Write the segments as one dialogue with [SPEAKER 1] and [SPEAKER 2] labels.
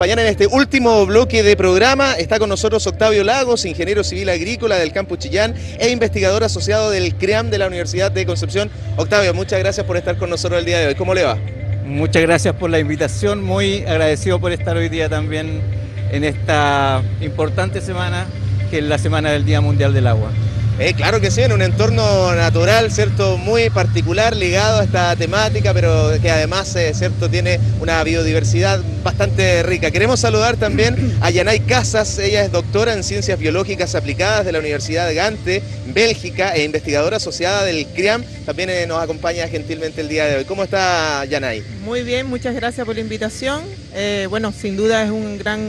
[SPEAKER 1] Mañana en este último bloque de programa está con nosotros Octavio Lagos, ingeniero civil agrícola del Campus Chillán e investigador asociado del CREAM de la Universidad de Concepción. Octavio, muchas gracias por estar con nosotros el día de hoy. ¿Cómo le va?
[SPEAKER 2] Muchas gracias por la invitación, muy agradecido por estar hoy día también en esta importante semana, que es la Semana del Día Mundial del Agua.
[SPEAKER 1] Claro que sí, en un entorno natural, ¿cierto? Muy particular, ligado a esta temática, pero que además, ¿cierto? Tiene una biodiversidad bastante rica. Queremos saludar también a Yanay Casas, ella es doctora en Ciencias Biológicas Aplicadas de la Universidad de Gante, Bélgica, e investigadora asociada del CREAM. También nos acompaña gentilmente el día de hoy. ¿Cómo está Yanay?
[SPEAKER 3] Muy bien, muchas gracias por la invitación. Bueno, sin duda es un gran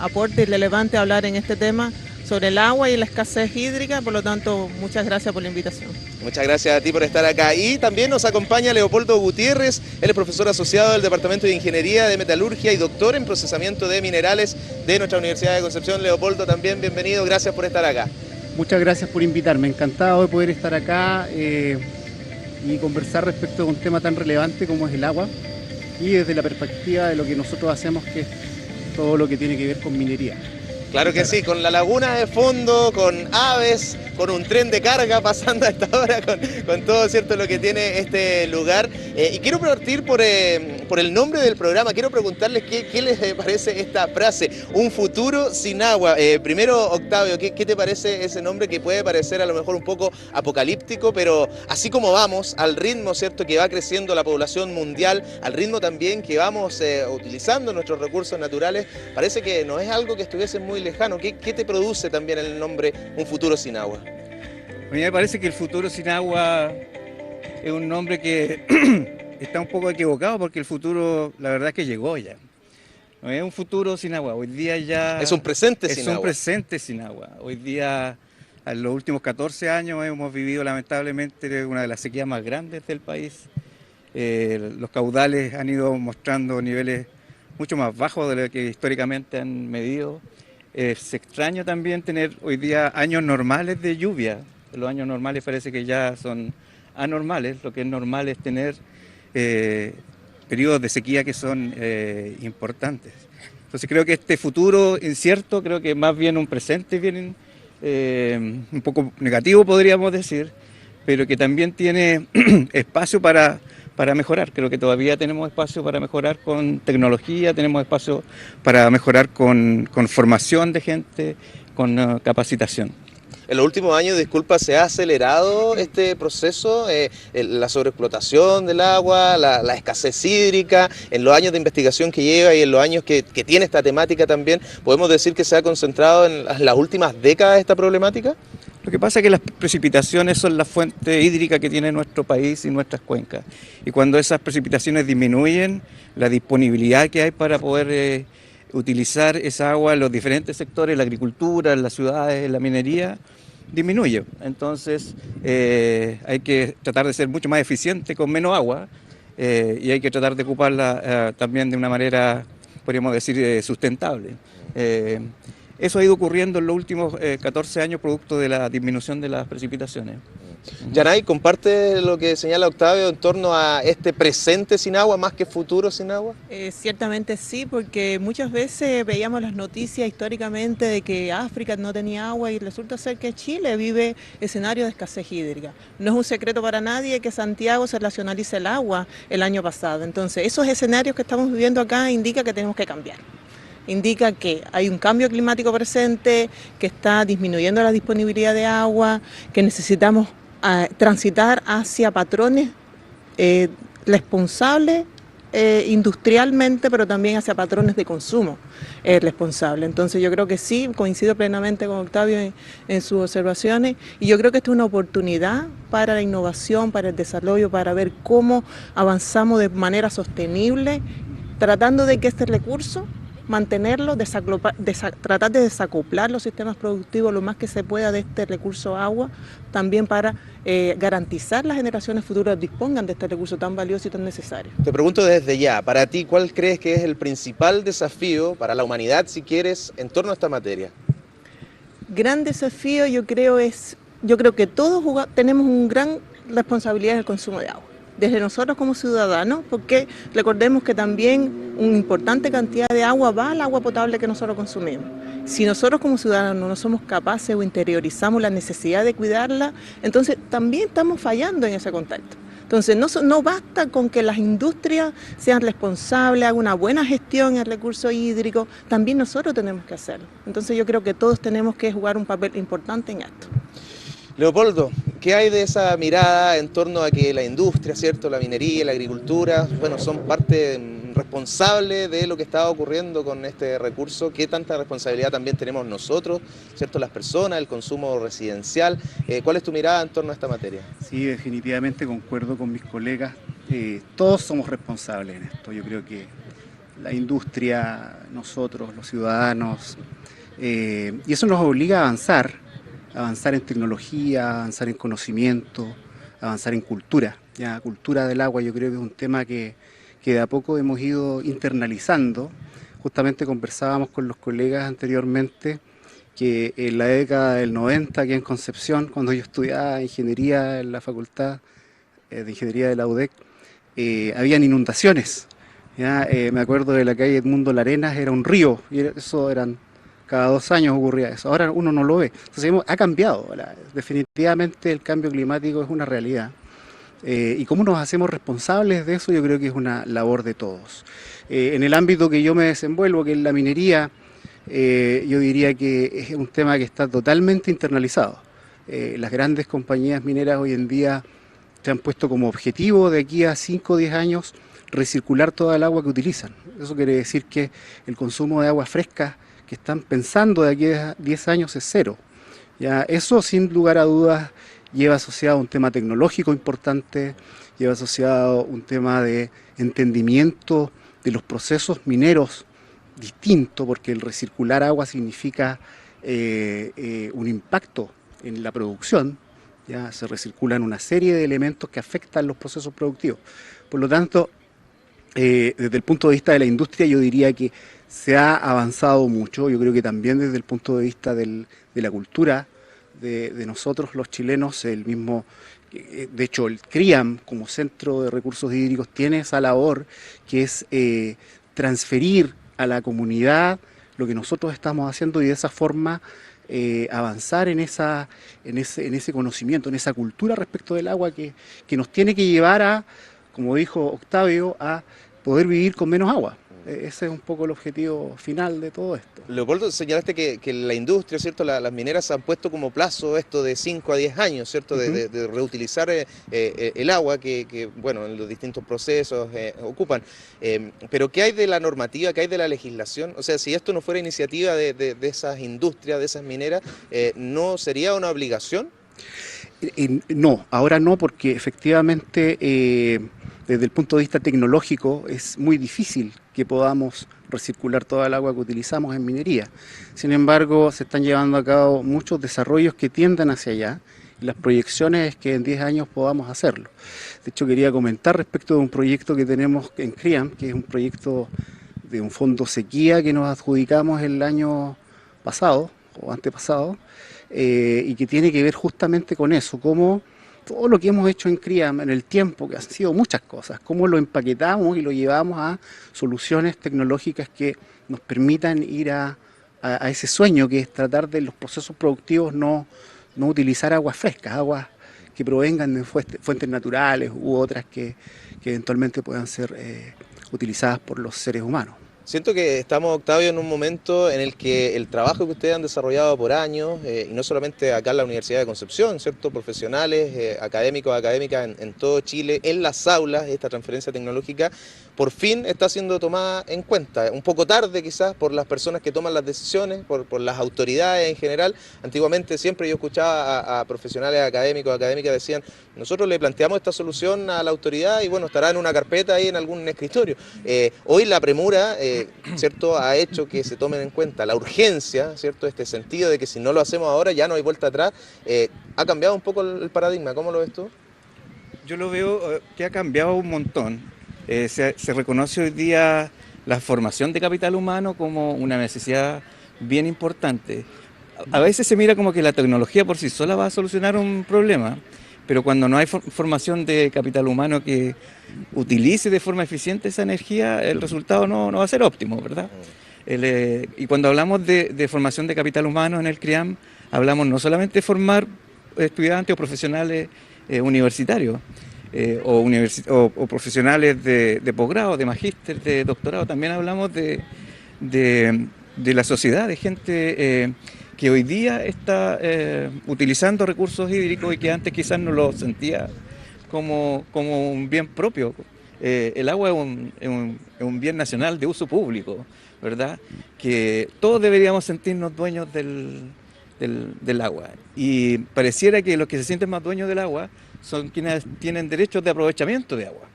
[SPEAKER 3] aporte y relevante hablar en este tema sobre el agua y la escasez hídrica, por lo tanto, muchas gracias por la invitación.
[SPEAKER 1] Muchas gracias a ti por estar acá. Y también nos acompaña Leopoldo Gutiérrez, él es profesor asociado del Departamento de Ingeniería de Metalurgia y doctor en procesamiento de minerales de nuestra Universidad de Concepción. Leopoldo, también bienvenido, gracias por estar acá.
[SPEAKER 4] Muchas gracias por invitarme, encantado de poder estar acá y conversar respecto a un tema tan relevante como es el agua y desde la perspectiva de lo que nosotros hacemos, que es todo lo que tiene que ver con minería.
[SPEAKER 1] Claro que sí, con la laguna de fondo, con aves, con un tren de carga pasando a esta hora, con todo cierto lo que tiene este lugar. Y quiero partir por el nombre del programa. Quiero preguntarles qué les parece esta frase, un futuro sin agua. Primero, Octavio, ¿qué te parece ese nombre que puede parecer a lo mejor un poco apocalíptico, pero así como vamos, al ritmo, ¿cierto?, que va creciendo la población mundial, al ritmo también que vamos utilizando nuestros recursos naturales, parece que no es algo que estuviese muy lejano. ¿Qué te produce también el nombre un futuro sin agua?
[SPEAKER 2] A mí me parece que el futuro sin agua es un nombre que está un poco equivocado, porque el futuro, la verdad es que llegó ya. No es un futuro sin agua, hoy día ya...
[SPEAKER 1] Es un presente sin agua.
[SPEAKER 2] Es un presente sin agua. Hoy día, en los últimos 14 años, hemos vivido lamentablemente una de las sequías más grandes del país. Los caudales han ido mostrando niveles mucho más bajos de lo que históricamente han medido. Es extraño también tener hoy día años normales de lluvia. Los años normales parece que ya son anormales. Lo que es normal es tener periodos de sequía que son importantes. Entonces creo que este futuro incierto, creo que más bien un presente bien un poco negativo, podríamos decir, pero que también tiene espacio para mejorar. Creo que todavía tenemos espacio para mejorar con tecnología, tenemos espacio para mejorar con formación de gente, con capacitación.
[SPEAKER 1] En los últimos años, disculpa, ¿se ha acelerado este proceso? La sobreexplotación del agua, la escasez hídrica, en los años de investigación que lleva y en los años que tiene esta temática también, ¿podemos decir que se ha concentrado en las últimas décadas esta problemática?
[SPEAKER 2] Lo que pasa es que las precipitaciones son la fuente hídrica que tiene nuestro país y nuestras cuencas. Y cuando esas precipitaciones disminuyen, la disponibilidad que hay para poder utilizar esa agua en los diferentes sectores, la agricultura, en las ciudades, en la minería, disminuye. Entonces hay que tratar de ser mucho más eficiente con menos agua y hay que tratar de ocuparla también de una manera, podríamos decir, sustentable. Eso ha ido ocurriendo en los últimos 14 años producto de la disminución de las precipitaciones.
[SPEAKER 1] Yanay, ¿comparte lo que señala Octavio en torno a este presente sin agua más que futuro sin agua?
[SPEAKER 3] Ciertamente sí, porque muchas veces veíamos las noticias históricamente de que África no tenía agua y resulta ser que Chile vive escenarios de escasez hídrica. No es un secreto para nadie que Santiago se racionalice el agua el año pasado. Entonces, esos escenarios que estamos viviendo acá indican que tenemos que cambiar. Indica que hay un cambio climático presente, que está disminuyendo la disponibilidad de agua, que necesitamos transitar hacia patrones responsables industrialmente, pero también hacia patrones de consumo responsables. Entonces yo creo que sí, coincido plenamente con Octavio en sus observaciones, y yo creo que esta es una oportunidad para la innovación, para el desarrollo, para ver cómo avanzamos de manera sostenible, tratando de que este recurso mantenerlo, tratar de desacoplar los sistemas productivos lo más que se pueda de este recurso agua, también para garantizar las generaciones futuras dispongan de este recurso tan valioso y tan necesario.
[SPEAKER 1] Te pregunto desde ya, para ti, ¿cuál crees que es el principal desafío para la humanidad, si quieres, en torno a esta materia?
[SPEAKER 3] Gran desafío yo creo que todos tenemos una gran responsabilidad en el consumo de agua. desde nosotros como ciudadanos, porque recordemos que también una importante cantidad de agua va al agua potable que nosotros consumimos. Si nosotros como ciudadanos no somos capaces o interiorizamos la necesidad de cuidarla, entonces también estamos fallando en ese contexto. Entonces no basta con que las industrias sean responsables, hagan una buena gestión en el recurso hídrico, también nosotros tenemos que hacerlo. Entonces yo creo que todos tenemos que jugar un papel importante en esto.
[SPEAKER 1] Leopoldo, ¿qué hay de esa mirada en torno a que la industria, ¿cierto?, la minería, la agricultura, bueno, son parte responsable de lo que está ocurriendo con este recurso? ¿Qué tanta responsabilidad también tenemos nosotros, ¿cierto?, las personas, el consumo residencial? ¿Cuál es tu mirada en torno a esta materia?
[SPEAKER 4] Sí, definitivamente concuerdo con mis colegas. Todos somos responsables en esto. Yo creo que la industria, nosotros, los ciudadanos, y eso nos obliga a avanzar en tecnología, avanzar en conocimiento, avanzar en cultura. Ya, cultura del agua yo creo que es un tema que de a poco hemos ido internalizando. Justamente conversábamos con los colegas anteriormente que en la década del 90 aquí en Concepción, cuando yo estudiaba ingeniería en la Facultad de Ingeniería de la UDEC, habían inundaciones. ¿Ya? Me acuerdo de la calle Edmundo Larenas, era un río, y eso eran... Cada 2 años ocurría eso. Ahora uno no lo ve. Entonces ha cambiado. Definitivamente el cambio climático es una realidad. Y cómo nos hacemos responsables de eso, yo creo que es una labor de todos. En el ámbito que yo me desenvuelvo, que es la minería, yo diría que es un tema que está totalmente internalizado. Las grandes compañías mineras hoy en día se han puesto como objetivo de aquí a 5 o 10 años recircular toda el agua que utilizan. Eso quiere decir que el consumo de agua fresca que están pensando de aquí a 10 años es cero. Ya, eso sin lugar a dudas lleva asociado un tema tecnológico importante, lleva asociado un tema de entendimiento de los procesos mineros distinto, porque el recircular agua significa un impacto en la producción. Ya se recirculan una serie de elementos que afectan los procesos productivos. Por lo tanto, desde el punto de vista de la industria, yo diría que se ha avanzado mucho. Yo creo que también desde el punto de vista de la cultura de nosotros los chilenos, el mismo, de hecho el CRIAM como Centro de Recursos Hídricos tiene esa labor que es transferir a la comunidad lo que nosotros estamos haciendo y de esa forma avanzar en ese conocimiento, en esa cultura respecto del agua que nos tiene que llevar a, como dijo Octavio, a poder vivir con menos agua. Ese es un poco el objetivo final de todo esto.
[SPEAKER 1] Leopoldo, señalaste que la industria, ¿cierto?, las mineras han puesto como plazo esto de 5 a 10 años, ¿cierto?, de reutilizar el agua que, bueno, en los distintos procesos ocupan. Pero ¿qué hay de la normativa, qué hay de la legislación? O sea, si esto no fuera iniciativa de esas industrias, de esas mineras, ¿no sería una obligación?
[SPEAKER 4] No, ahora no, porque efectivamente desde el punto de vista tecnológico es muy difícil que podamos recircular toda el agua que utilizamos en minería. Sin embargo, se están llevando a cabo muchos desarrollos que tiendan hacia allá y las proyecciones es que en 10 años podamos hacerlo. De hecho, quería comentar respecto de un proyecto que tenemos en CRIAM, que es un proyecto de un fondo sequía que nos adjudicamos el año pasado o antepasado, y que tiene que ver justamente con eso, cómo todo lo que hemos hecho en CRIAM en el tiempo, que han sido muchas cosas, cómo lo empaquetamos y lo llevamos a soluciones tecnológicas que nos permitan ir a ese sueño que es tratar de los procesos productivos no utilizar aguas frescas, aguas que provengan de fuentes naturales u otras que eventualmente puedan ser utilizadas por los seres humanos.
[SPEAKER 1] Siento que estamos, Octavio, en un momento en el que el trabajo que ustedes han desarrollado por años, y no solamente acá en la Universidad de Concepción, ¿cierto?, profesionales, académicos, académicas en todo Chile, en las aulas, esta transferencia tecnológica, por fin está siendo tomada en cuenta, un poco tarde quizás por las personas que toman las decisiones, por las autoridades en general. Antiguamente siempre yo escuchaba a profesionales académicos, académicas decían, nosotros le planteamos esta solución a la autoridad y bueno, estará en una carpeta ahí en algún escritorio. Hoy la premura, ¿cierto?, ha hecho que se tomen en cuenta la urgencia, ¿cierto?, este sentido de que si no lo hacemos ahora ya no hay vuelta atrás. Ha cambiado un poco el paradigma, ¿cómo lo ves tú?
[SPEAKER 2] Yo lo veo que ha cambiado un montón. Se reconoce hoy día la formación de capital humano como una necesidad bien importante. A veces se mira como que la tecnología por sí sola va a solucionar un problema, pero cuando no hay formación de capital humano que utilice de forma eficiente esa energía, el resultado no va a ser óptimo, ¿verdad? Y cuando hablamos de formación de capital humano en el CRIAM, hablamos no solamente de formar estudiantes o profesionales universitarios, o profesionales de posgrado, de magíster, de doctorado, también hablamos de la sociedad, de gente que hoy día está utilizando recursos hídricos y que antes quizás no lo sentía como un bien propio. El agua es un bien nacional de uso público, ¿verdad? Que todos deberíamos sentirnos dueños del agua. Y pareciera que los que se sienten más dueños del agua son quienes tienen derechos de aprovechamiento de agua,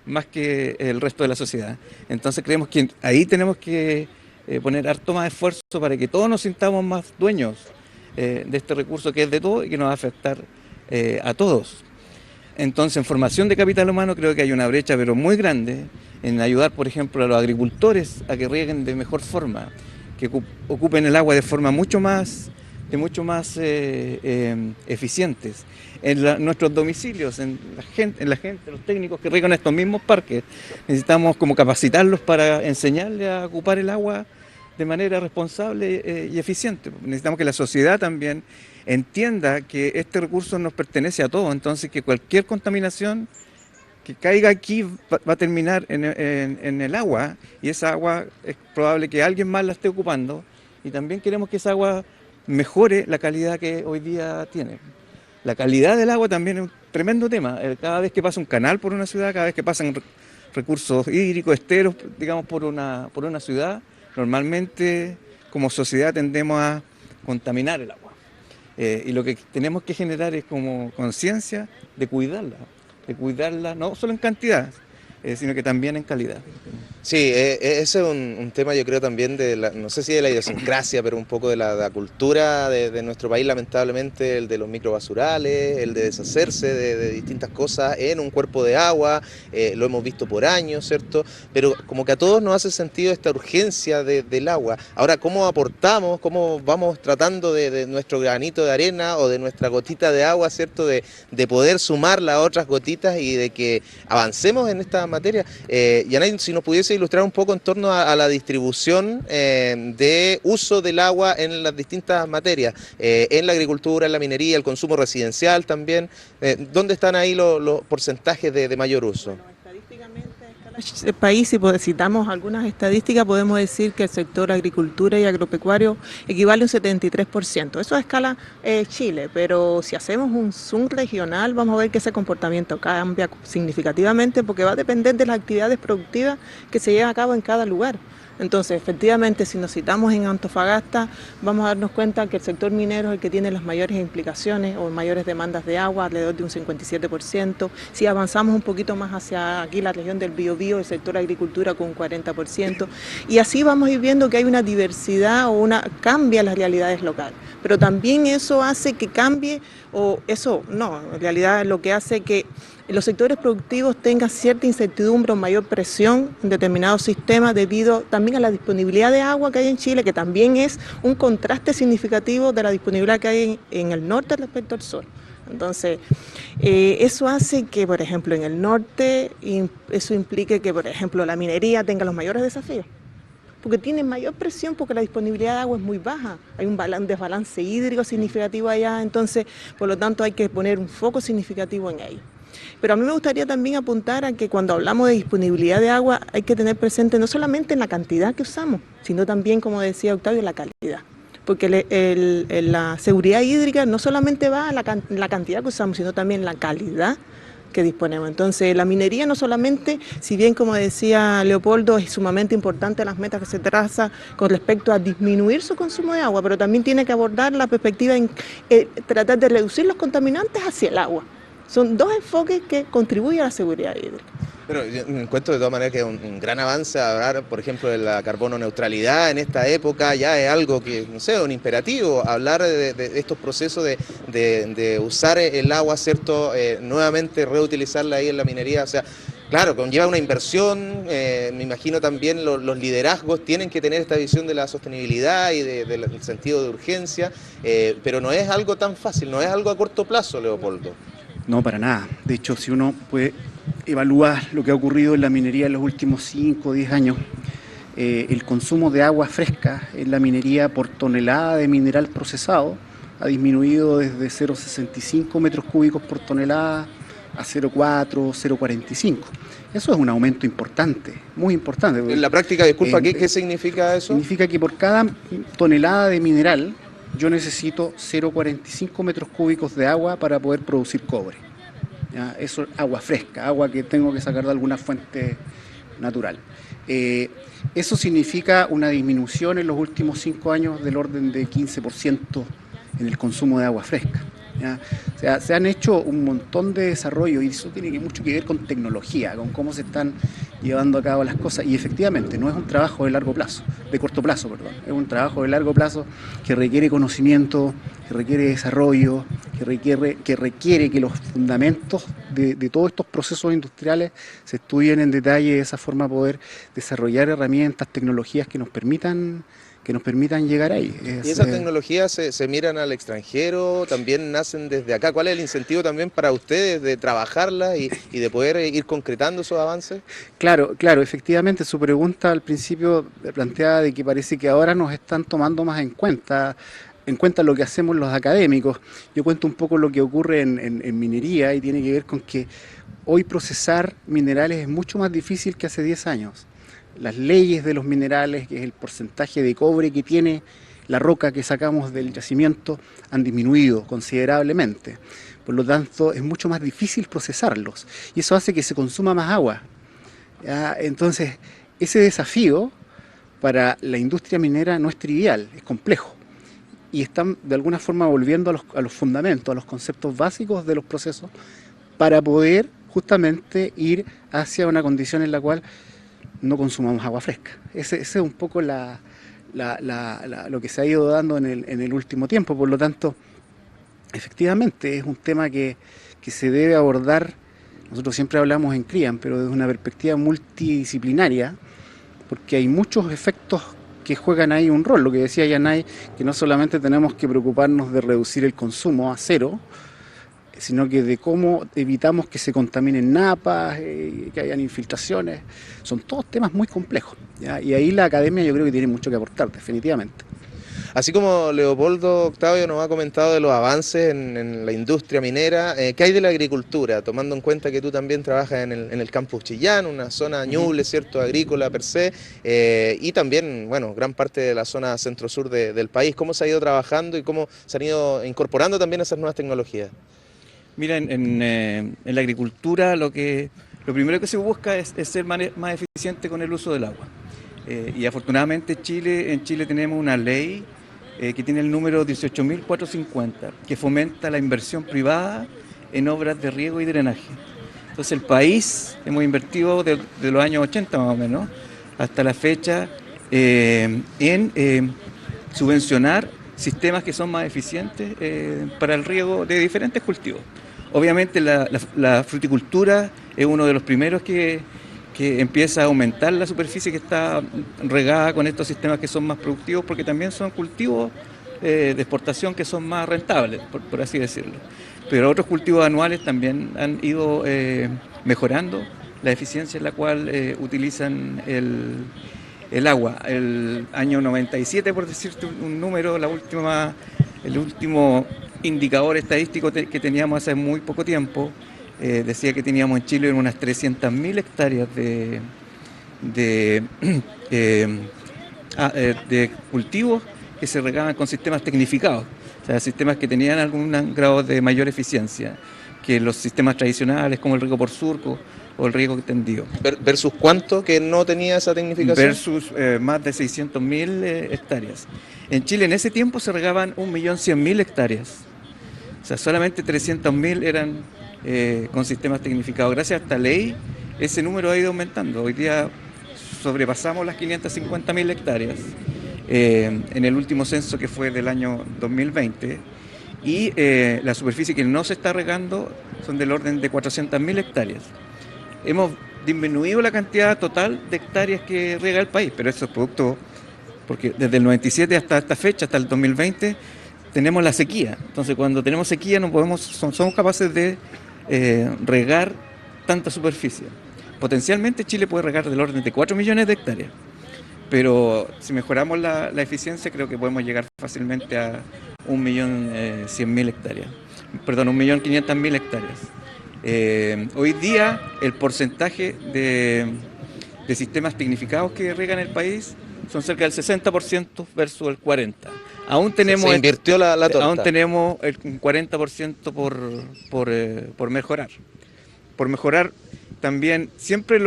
[SPEAKER 2] más que el resto de la sociedad. Entonces creemos que ahí tenemos que poner harto más esfuerzo para que todos nos sintamos más dueños de este recurso que es de todos y que nos va a afectar a todos. Entonces, en formación de capital humano creo que hay una brecha pero muy grande en ayudar, por ejemplo, a los agricultores a que rieguen de mejor forma, que ocupen el agua de forma mucho más eficientes. En nuestros domicilios, en la gente, los técnicos que riegan estos mismos parques, necesitamos como capacitarlos para enseñarles a ocupar el agua de manera responsable y eficiente. Necesitamos que la sociedad también entienda que este recurso nos pertenece a todos, entonces que cualquier contaminación que caiga aquí va a terminar en el agua, y esa agua es probable que alguien más la esté ocupando, y también queremos que esa agua mejore la calidad que hoy día tiene. La calidad del agua también es un tremendo tema. Cada vez que pasa un canal por una ciudad, cada vez que pasan recursos hídricos, esteros, digamos, por una ciudad, normalmente como sociedad tendemos a contaminar el agua. Y lo que tenemos que generar es como conciencia de cuidarla no solo en cantidad, sino que también en calidad.
[SPEAKER 1] Sí, ese es un tema, yo creo, también no sé si de la idiosincrasia, pero un poco de la cultura de nuestro país, lamentablemente, el de los microbasurales, el de deshacerse de distintas cosas en un cuerpo de agua, lo hemos visto por años, ¿cierto? Pero como que a todos nos hace sentido esta urgencia del agua. Ahora, ¿cómo aportamos, cómo vamos tratando de nuestro granito de arena o de nuestra gotita de agua, ¿cierto? De poder sumarla a otras gotitas y de que avancemos en esta materia. Yanay, si nos pudiese ilustrar un poco en torno a la distribución de uso del agua en las distintas materias, en la agricultura, en la minería, el consumo residencial también, ¿dónde están ahí los porcentajes de mayor uso?
[SPEAKER 3] Bueno, estadísticamente a escala país, si citamos algunas estadísticas, podemos decir que el sector agricultura y agropecuario equivale a un 73%. Eso a escala Chile, pero si hacemos un zoom regional, vamos a ver que ese comportamiento cambia significativamente porque va a depender de las actividades productivas que se llevan a cabo en cada lugar. Entonces, efectivamente, si nos citamos en Antofagasta, vamos a darnos cuenta que el sector minero es el que tiene las mayores implicaciones o mayores demandas de agua, alrededor de un 57%. Si avanzamos un poquito más hacia aquí, la región del Biobío, el sector agricultura con un 40%. Y así vamos a ir viendo que hay una diversidad cambia las realidades locales. Pero también eso hace que cambie, en realidad lo que hace que los sectores productivos tengan cierta incertidumbre o mayor presión en determinados sistemas debido también a la disponibilidad de agua que hay en Chile, que también es un contraste significativo de la disponibilidad que hay en el norte respecto al sur. Entonces, eso hace que, por ejemplo, en el norte, eso implique que, por ejemplo, la minería tenga los mayores desafíos, porque tiene mayor presión porque la disponibilidad de agua es muy baja, hay un desbalance hídrico significativo allá, entonces, por lo tanto, hay que poner un foco significativo en ello. Pero a mí me gustaría también apuntar a que cuando hablamos de disponibilidad de agua hay que tener presente no solamente en la cantidad que usamos, sino también, como decía Octavio, la calidad. Porque la seguridad hídrica no solamente va a la cantidad que usamos, sino también la calidad que disponemos. Entonces, la minería no solamente, si bien como decía Leopoldo, es sumamente importante las metas que se traza con respecto a disminuir su consumo de agua, pero también tiene que abordar la perspectiva en tratar de reducir los contaminantes hacia el agua. Son dos enfoques que contribuyen a la seguridad hídrica.
[SPEAKER 1] Pero yo encuentro de todas maneras que es un gran avance hablar, por ejemplo, de la carbono neutralidad en esta época, ya es algo que, no sé, un imperativo, hablar de estos procesos de usar el agua, ¿cierto? Nuevamente reutilizarla ahí en la minería, o sea, claro, conlleva una inversión, me imagino también los liderazgos tienen que tener esta visión de la sostenibilidad y del sentido de urgencia, pero no es algo tan fácil, no es algo a corto plazo, Leopoldo.
[SPEAKER 4] No, para nada. De hecho, si uno puede evaluar lo que ha ocurrido en la minería en los últimos 5 o 10 años, el consumo de agua fresca en la minería por tonelada de mineral procesado ha disminuido desde 0,65 metros cúbicos por tonelada a 0,4, 0,45. Eso es un aumento importante, muy importante.
[SPEAKER 1] En la práctica, disculpa, ¿qué significa eso?
[SPEAKER 4] Significa que por cada tonelada de mineral yo necesito 0,45 metros cúbicos de agua para poder producir cobre. ¿Ya? Eso es agua fresca, agua que tengo que sacar de alguna fuente natural. Eso significa una disminución en los últimos 5 años del orden de 15% en el consumo de agua fresca. ¿Ya? O sea, se han hecho un montón de desarrollos y eso tiene mucho que ver con tecnología, con cómo se están llevando a cabo las cosas, y efectivamente no es un trabajo de largo plazo, de corto plazo, perdón, es un trabajo de largo plazo que requiere conocimiento, que requiere desarrollo, que requiere que los fundamentos de todos estos procesos industriales se estudien en detalle, de esa forma poder desarrollar herramientas, tecnologías que nos permitan llegar ahí.
[SPEAKER 1] ¿Y esas tecnologías se miran al extranjero? ¿También nacen desde acá? ¿Cuál es el incentivo también para ustedes de trabajarlas y de poder ir concretando esos avances?
[SPEAKER 4] Claro, efectivamente su pregunta al principio planteaba de que parece que ahora nos están tomando más en cuenta lo que hacemos los académicos. Yo cuento un poco lo que ocurre en minería y tiene que ver con que hoy procesar minerales es mucho más difícil que hace 10 años. Las leyes de los minerales, que es el porcentaje de cobre que tiene la roca que sacamos del yacimiento, han disminuido considerablemente. Por lo tanto, es mucho más difícil procesarlos y eso hace que se consuma más agua. ¿Ya? Entonces, ese desafío para la industria minera no es trivial, es complejo. Y están de alguna forma volviendo a los fundamentos, a los conceptos básicos de los procesos para poder justamente ir hacia una condición en la cual no consumamos agua fresca. Ese es un poco lo que se ha ido dando en el último tiempo. Por lo tanto, efectivamente es un tema que se debe abordar. Nosotros siempre hablamos en CRIAN, pero desde una perspectiva multidisciplinaria, porque hay muchos efectos que juegan ahí un rol. Lo que decía Yanay, que no solamente tenemos que preocuparnos de reducir el consumo a cero, sino que de cómo evitamos que se contaminen napas, que hayan infiltraciones. Son todos temas muy complejos, ¿ya? Y ahí la academia yo creo que tiene mucho que aportar, definitivamente.
[SPEAKER 1] Así como Leopoldo Octavio nos ha comentado de los avances en la industria minera, ¿qué hay de la agricultura? Tomando en cuenta que tú también trabajas en el campus Chillán, una zona ñuble, ¿cierto?, agrícola per se, y también, bueno, gran parte de la zona centro-sur del país. ¿Cómo se ha ido trabajando y cómo se han ido incorporando también esas nuevas tecnologías?
[SPEAKER 2] Mira, en la agricultura lo primero que se busca es ser más eficiente con el uso del agua. Y afortunadamente en Chile tenemos una ley que tiene el número 18.450, que fomenta la inversión privada en obras de riego y drenaje. Entonces el país hemos invertido de los años 80 más o menos hasta la fecha en subvencionar sistemas que son más eficientes para el riego de diferentes cultivos. Obviamente la fruticultura es uno de los primeros que empieza a aumentar la superficie que está regada con estos sistemas que son más productivos, porque también son cultivos de exportación que son más rentables, por así decirlo. Pero otros cultivos anuales también han ido mejorando la eficiencia en la cual utilizan el agua. El año 97, por decirte un número, el último indicador estadístico que teníamos hace muy poco tiempo, decía que teníamos en Chile unas 300.000 hectáreas de cultivos que se regaban con sistemas tecnificados, o sea, sistemas que tenían algún grado de mayor eficiencia que los sistemas tradicionales como el riego por surco o el riego tendido.
[SPEAKER 1] ¿Versus cuánto que no tenía esa tecnificación?
[SPEAKER 2] Versus más de 600.000 hectáreas. En Chile en ese tiempo se regaban 1.100.000 hectáreas. O sea, solamente 300.000 eran con sistemas tecnificados. Gracias a esta ley, ese número ha ido aumentando. Hoy día sobrepasamos las 550.000 hectáreas en el último censo que fue del año 2020. Y la superficie que no se está regando son del orden de 400.000 hectáreas. Hemos disminuido la cantidad total de hectáreas que riega el país, pero eso es producto, porque desde el 97 hasta esta fecha, hasta el 2020, tenemos la sequía. Entonces, cuando tenemos sequía, no podemos, somos capaces de regar tanta superficie. Potencialmente Chile puede regar del orden de 4 millones de hectáreas, pero si mejoramos la eficiencia creo que podemos llegar fácilmente a 1.100.000 hectáreas, perdón, 1.500.000 hectáreas. Hoy día el porcentaje de sistemas tecnificados que regan el país son cerca del 60% versus el 40%. Aún tenemos,
[SPEAKER 1] se invirtió la torta.
[SPEAKER 2] Aún tenemos el 40% por mejorar. Por mejorar también, siempre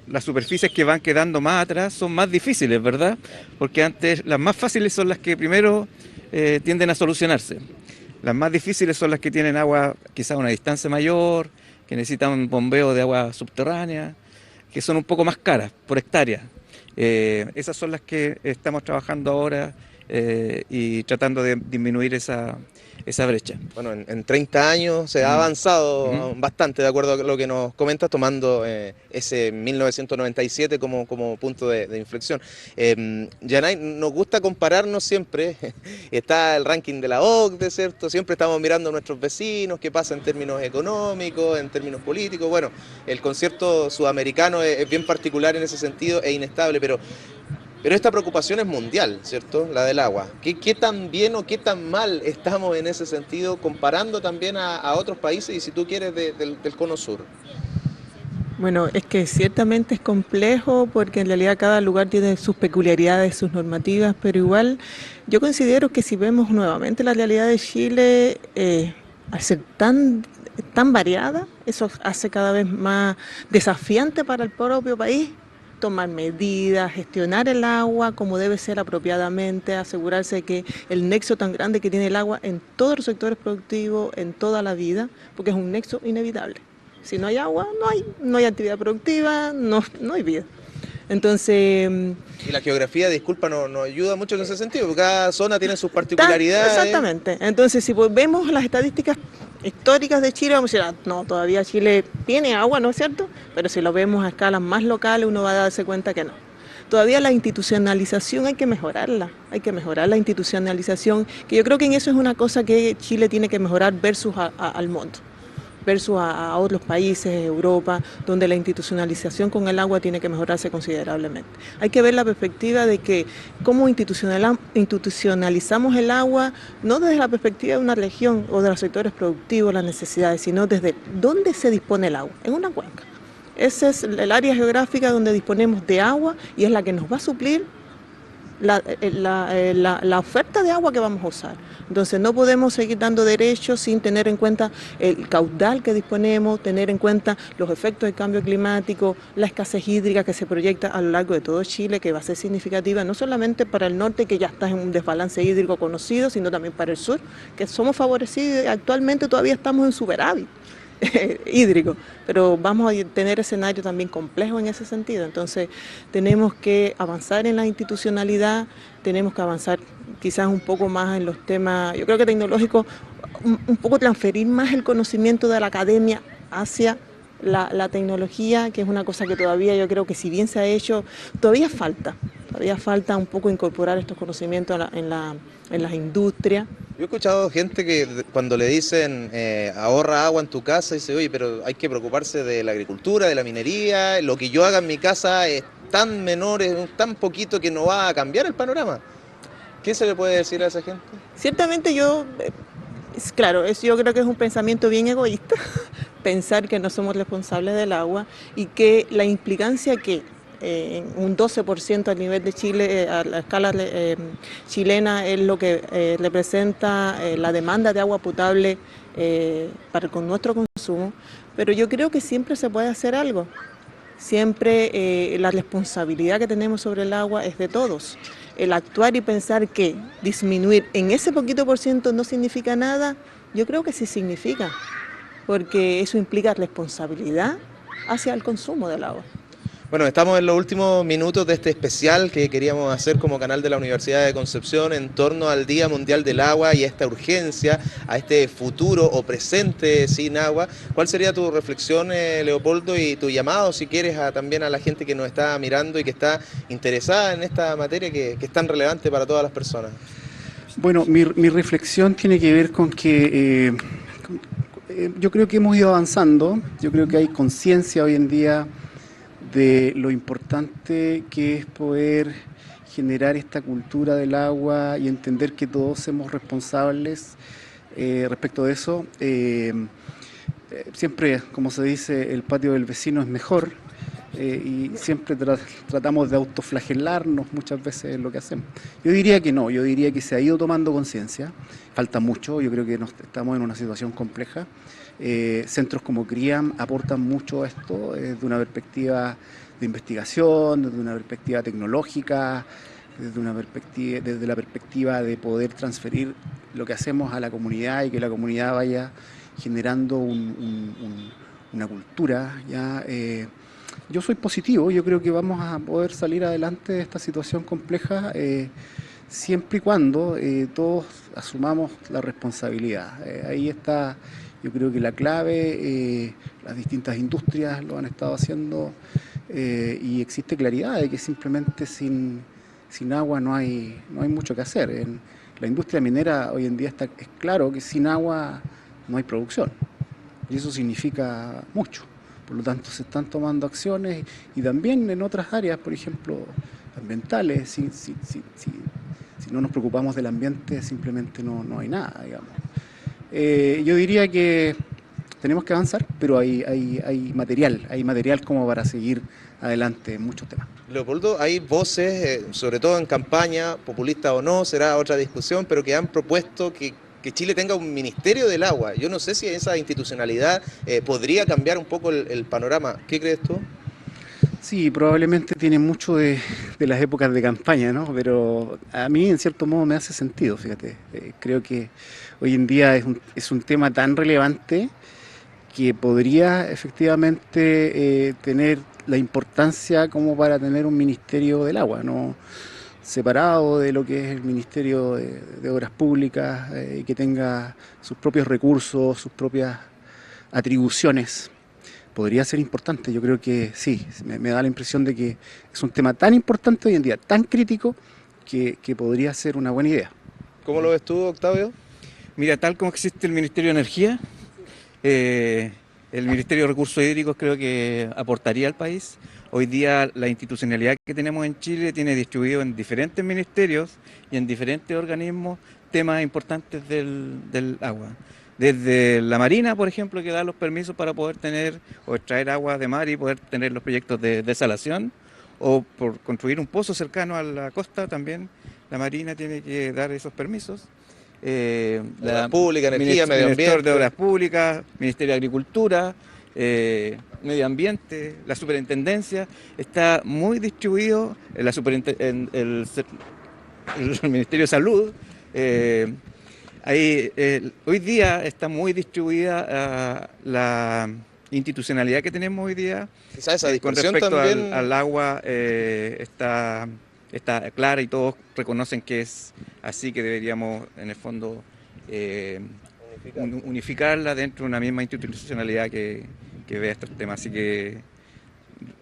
[SPEAKER 2] las superficies que van quedando más atrás son más difíciles, ¿verdad? Porque antes las más fáciles son las que primero tienden a solucionarse. Las más difíciles son las que tienen agua quizás a una distancia mayor, que necesitan bombeo de agua subterránea, que son un poco más caras por hectárea. Esas son las que estamos trabajando ahora y tratando de disminuir esa brecha.
[SPEAKER 1] Bueno, en 30 años se ha avanzado bastante, de acuerdo a lo que nos comentas, tomando ese 1997 como punto de inflexión. Yanay, nos gusta compararnos siempre, está el ranking de la OCDE, ¿cierto? Siempre estamos mirando a nuestros vecinos, qué pasa en términos económicos, en términos políticos. Bueno, el concierto sudamericano es bien particular en ese sentido e inestable, pero esta preocupación es mundial, ¿cierto? La del agua. ¿Qué tan bien o qué tan mal estamos en ese sentido, comparando también a otros países y si tú quieres del cono sur?
[SPEAKER 3] Bueno, es que ciertamente es complejo porque en realidad cada lugar tiene sus peculiaridades, sus normativas, pero igual yo considero que si vemos nuevamente la realidad de Chile, al ser tan variada, eso hace cada vez más desafiante para el propio país tomar medidas, gestionar el agua como debe ser apropiadamente, asegurarse que el nexo tan grande que tiene el agua en todos los sectores productivos, en toda la vida, porque es un nexo inevitable. Si no hay agua, no hay actividad productiva, no hay vida. Entonces...
[SPEAKER 1] Y la geografía, disculpa, nos ayuda mucho en ese sentido, porque cada zona tiene sus particularidades.
[SPEAKER 3] Exactamente. Entonces, si vemos las estadísticas históricas de Chile, vamos a decir, no, todavía Chile tiene agua, ¿no es cierto? Pero si lo vemos a escalas más locales, uno va a darse cuenta que no. Todavía la institucionalización hay que mejorar la institucionalización, que yo creo que en eso es una cosa que Chile tiene que mejorar versus al mundo, versus a otros países, Europa, donde la institucionalización con el agua tiene que mejorarse considerablemente. Hay que ver la perspectiva de que cómo institucionalizamos el agua, no desde la perspectiva de una región o de los sectores productivos, las necesidades, sino desde dónde se dispone el agua, en una cuenca. Esa es el área geográfica donde disponemos de agua y es la que nos va a suplir la oferta de agua que vamos a usar. Entonces no podemos seguir dando derechos sin tener en cuenta el caudal que disponemos, tener en cuenta los efectos del cambio climático, la escasez hídrica que se proyecta a lo largo de todo Chile, que va a ser significativa no solamente para el norte, que ya está en un desbalance hídrico conocido, sino también para el sur, que somos favorecidos y actualmente todavía estamos en superávit hídrico, pero vamos a tener escenarios también complejos en ese sentido. Entonces tenemos que avanzar en la institucionalidad, tenemos que avanzar quizás un poco más en los temas, yo creo que tecnológicos, un poco transferir más el conocimiento de la academia hacia la tecnología, que es una cosa que todavía yo creo que si bien se ha hecho, todavía falta un poco incorporar estos conocimientos en las industrias.
[SPEAKER 1] Yo he escuchado gente que cuando le dicen ahorra agua en tu casa, dice, oye, pero hay que preocuparse de la agricultura, de la minería, lo que yo haga en mi casa es tan menor, es tan poquito que no va a cambiar el panorama. ¿Qué se le puede decir a esa gente?
[SPEAKER 3] Ciertamente yo creo que es un pensamiento bien egoísta, pensar que no somos responsables del agua y que la implicancia que un 12% a nivel de Chile, a la escala chilena, es lo que representa la demanda de agua potable con nuestro consumo, pero yo creo que siempre se puede hacer algo. Siempre la responsabilidad que tenemos sobre el agua es de todos. El actuar y pensar que disminuir en ese poquito por ciento no significa nada, yo creo que sí significa, porque eso implica responsabilidad hacia el consumo del agua.
[SPEAKER 1] Bueno, estamos en los últimos minutos de este especial que queríamos hacer como canal de la Universidad de Concepción en torno al Día Mundial del Agua y a esta urgencia, a este futuro o presente sin agua. ¿Cuál sería tu reflexión, Leopoldo, y tu llamado, si quieres, también a la gente que nos está mirando y que está interesada en esta materia que es tan relevante para todas las personas?
[SPEAKER 4] Bueno, mi reflexión tiene que ver con que Yo creo que hemos ido avanzando, yo creo que hay conciencia hoy en día de lo importante que es poder generar esta cultura del agua y entender que todos somos responsables respecto de eso. Siempre, como se dice, el patio del vecino es mejor y siempre tratamos de autoflagelarnos muchas veces en lo que hacemos. Yo diría que no, yo diría que se ha ido tomando conciencia, falta mucho, yo creo que estamos en una situación compleja. Centros como CRIAM aportan mucho a esto desde una perspectiva de investigación, desde una perspectiva tecnológica, desde la perspectiva de poder transferir lo que hacemos a la comunidad y que la comunidad vaya generando una cultura. ¿Ya? Yo soy positivo, yo creo que vamos a poder salir adelante de esta situación compleja siempre y cuando todos asumamos la responsabilidad. Ahí está, yo creo que la clave, las distintas industrias lo han estado haciendo y existe claridad de que simplemente sin agua no hay mucho que hacer. En la industria minera hoy en día es claro que sin agua no hay producción y eso significa mucho. Por lo tanto, se están tomando acciones y también en otras áreas, por ejemplo, ambientales. Si no nos preocupamos del ambiente, simplemente no hay nada, digamos. Yo diría que tenemos que avanzar, pero hay material como para seguir adelante en muchos temas.
[SPEAKER 1] Leopoldo, hay voces, sobre todo en campaña, populista o no, será otra discusión, pero que han propuesto que Chile tenga un ministerio del agua. Yo no sé si esa institucionalidad podría cambiar un poco el panorama. ¿Qué crees tú?
[SPEAKER 4] Sí, probablemente tiene mucho de las épocas de campaña, ¿no? Pero a mí en cierto modo me hace sentido, fíjate. Creo que hoy en día es un tema tan relevante que podría efectivamente tener la importancia como para tener un ministerio del agua, ¿no? Separado de lo que es el Ministerio de Obras Públicas y que tenga sus propios recursos, sus propias atribuciones. Podría ser importante, yo creo que sí, me da la impresión de que es un tema tan importante hoy en día, tan crítico, que podría ser una buena idea.
[SPEAKER 1] ¿Cómo lo ves tú, Octavio?
[SPEAKER 2] Mira, tal como existe el Ministerio de Energía, el Ministerio de Recursos Hídricos creo que aportaría al país. Hoy día la institucionalidad que tenemos en Chile tiene distribuido en diferentes ministerios y en diferentes organismos temas importantes del agua. Desde la Marina, por ejemplo, que da los permisos para poder tener o extraer agua de mar y poder tener los proyectos de desalación, o por construir un pozo cercano a la costa también, la Marina tiene que dar esos permisos.
[SPEAKER 1] Obras públicas, energía, medio ambiente.
[SPEAKER 2] Ministerio de Obras Públicas, Ministerio de Agricultura, Medio Ambiente, la Superintendencia, está muy distribuido, el Ministerio de Salud. Hoy día está muy distribuida la institucionalidad que tenemos hoy día.
[SPEAKER 1] Quizás esa
[SPEAKER 2] con
[SPEAKER 1] discusión
[SPEAKER 2] respecto
[SPEAKER 1] también
[SPEAKER 2] al agua está clara y todos reconocen que es así, que deberíamos en el fondo unificarla dentro de una misma institucionalidad que vea estos temas. Así que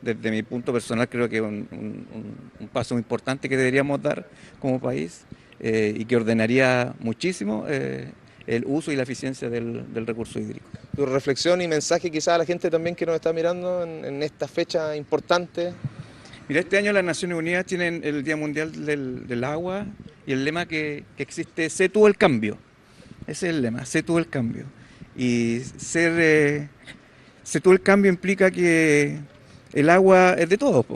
[SPEAKER 2] desde mi punto personal creo que es un paso importante que deberíamos dar como país y que ordenaría muchísimo el uso y la eficiencia del recurso hídrico.
[SPEAKER 1] Tu reflexión y mensaje quizás a la gente también que nos está mirando en esta fecha importante.
[SPEAKER 2] Mira, este año las Naciones Unidas tienen el Día Mundial del Agua y el lema que existe, sé tú el cambio. Ese es el lema, sé tú el cambio. Y sé tú el cambio implica que el agua es de todos.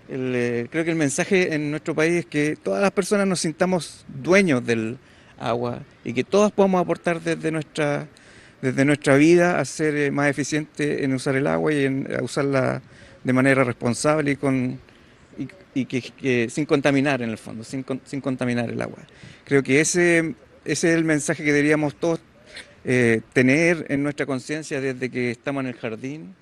[SPEAKER 2] Creo que el mensaje en nuestro país es que todas las personas nos sintamos dueños del agua y que todas podamos aportar desde nuestra vida a ser más eficientes en usar el agua y en usarla de manera responsable y que sin contaminar en el fondo, sin contaminar el agua. Creo que ese es el mensaje que deberíamos todos tener en nuestra conciencia desde que estamos en el jardín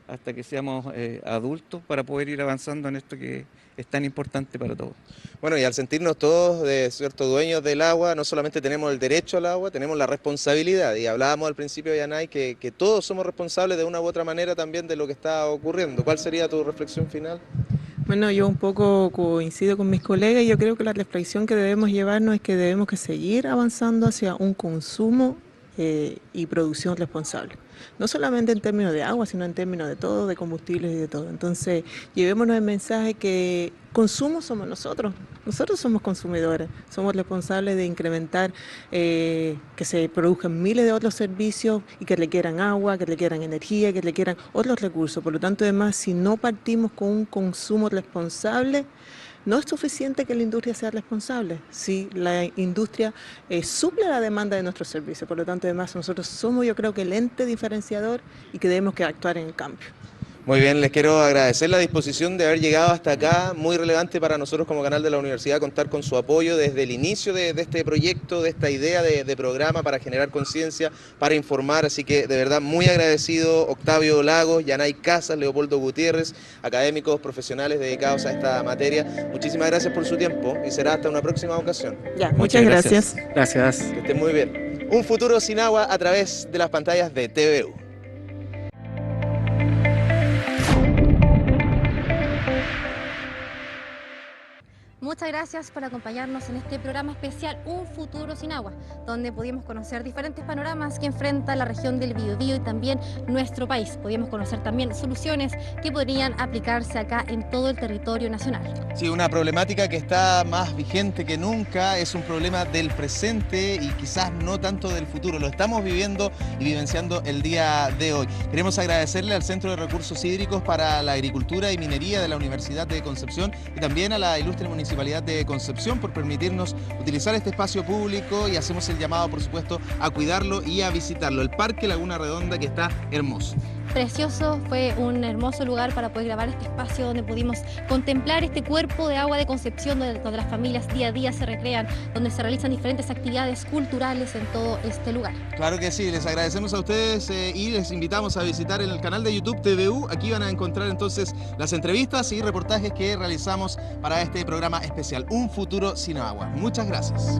[SPEAKER 2] hasta que seamos adultos para poder ir avanzando en esto que es tan importante para todos.
[SPEAKER 1] Bueno, y al sentirnos todos de cierto dueños del agua, no solamente tenemos el derecho al agua, tenemos la responsabilidad. Y hablábamos al principio, Yanay, que todos somos responsables de una u otra manera también de lo que está ocurriendo. ¿Cuál sería tu reflexión final?
[SPEAKER 3] Bueno, yo un poco coincido con mis colegas y yo creo que la reflexión que debemos llevarnos es que debemos que seguir avanzando hacia un consumo y producción responsable. No solamente en términos de agua, sino en términos de todo, de combustibles y de todo. Entonces, llevémonos el mensaje que consumo somos nosotros somos consumidores, somos responsables de incrementar que se produzcan miles de otros servicios y que requieran agua, que requieran energía, que requieran otros recursos. Por lo tanto, además, si no partimos con un consumo responsable, no es suficiente que la industria sea responsable, si la industria suple la demanda de nuestros servicios. Por lo tanto, además, nosotros somos, yo creo que el ente diferenciador y que debemos que actuar en el cambio.
[SPEAKER 1] Muy bien, les quiero agradecer la disposición de haber llegado hasta acá. Muy relevante para nosotros como canal de la universidad contar con su apoyo desde el inicio de este proyecto, de esta idea de programa para generar conciencia, para informar. Así que de verdad muy agradecido Octavio Lagos, Yanay Casas, Leopoldo Gutiérrez, académicos, profesionales dedicados a esta materia. Muchísimas gracias por su tiempo y será hasta una próxima ocasión.
[SPEAKER 3] Ya, muchas gracias.
[SPEAKER 4] Gracias.
[SPEAKER 1] Que estén muy bien. Un futuro sin agua a través de las pantallas de TVU.
[SPEAKER 5] Muchas gracias por acompañarnos en este programa especial Un Futuro Sin Agua, donde pudimos conocer diferentes panoramas que enfrenta la región del Biobío y también nuestro país. Pudimos conocer también soluciones que podrían aplicarse acá en todo el territorio nacional.
[SPEAKER 1] Sí, una problemática que está más vigente que nunca, es un problema del presente y quizás no tanto del futuro. Lo estamos viviendo y vivenciando el día de hoy. Queremos agradecerle al Centro de Recursos Hídricos para la Agricultura y Minería de la Universidad de Concepción y también a la ilustre Municipalidad de Concepción por permitirnos utilizar este espacio público y hacemos el llamado, por supuesto, a cuidarlo y a visitarlo. El Parque Laguna Redonda, que está hermoso.
[SPEAKER 5] Precioso, fue un hermoso lugar para poder grabar este espacio donde pudimos contemplar este cuerpo de agua de Concepción, donde las familias día a día se recrean, donde se realizan diferentes actividades culturales en todo este lugar.
[SPEAKER 1] Claro que sí, les agradecemos a ustedes y les invitamos a visitar el canal de YouTube TVU. Aquí van a encontrar entonces las entrevistas y reportajes que realizamos para este programa especial, Un Futuro Sin Agua. Muchas gracias.